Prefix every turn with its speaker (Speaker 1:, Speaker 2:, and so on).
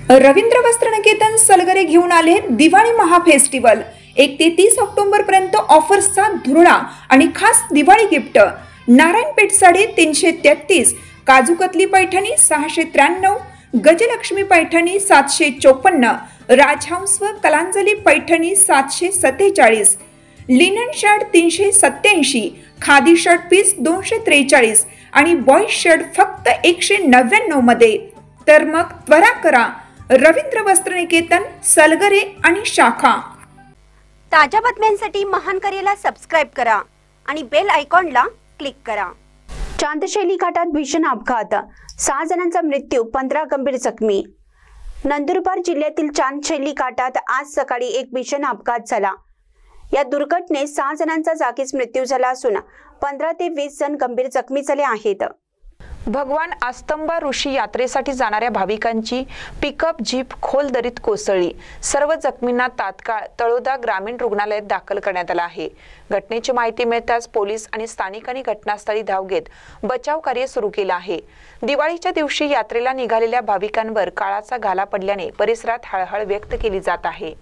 Speaker 1: रवींद्र वस्त्रनिकेतन सलगरे घेऊन आले दिवाळी महाफेस्टिवल। 1 ते 30 ऑक्टोबर पर्यंत ऑफर्सचा धुरळा आणि खास दिवाळी गिफ्ट। नारायणपेठ साडी 333, काजूकतली पैठणी 693, गजलक्ष्मी पैठणी 754, राजहंस व Kalanjali Paithani 747, linen shirt 387, khadi shirt piece 243 आणि बॉयज शर्ट फक्त 199 मध्ये। तर मग त्वरा करा, रवींद्र वस्त्रनिकेतन सलगरे आणि शाखा।
Speaker 2: ताज्या बातम्यांसाठी महान करेला सबस्क्राइब करा आणि बेल आयकॉनला क्लिक करा।
Speaker 3: चांदशैली घाटात भीषण अपघात, 6 जणांचा मृत्यू, 15 गंभीर जखमी। नंदुरबार जिल्ह्यातील चांदशैली घाटात आज सकाळी एक भीषण अपघात झाला। या दुर्घटनेत 6 जणांचा जागीच मृत्यू झाला असून 15 ते 20 जण गंभीर जखमी झाले आहेत।
Speaker 4: भगवान आस्तंबा ऋषी यात्रेसाठी जाणाऱ्या भाविकांची पिकअप जीप खोल दरीत कोसळली। सर्व जखमींना तात्काळ तळोदा ग्रामीण रुग्णालयात दाखल करण्यात आलं आहे। घटनेची माहिती मिळताच पोलीस आणि स्थानिकांनी घटनास्थळी धाव घेत बचाव कार्य सुरू केलं आहे। दिवाळीच्या दिवशी यात्रेला निघालेल्या भाविकांवर काळाचा घाला पडल्याने परिसरात हळहळ व्यक्त केली जात आहे।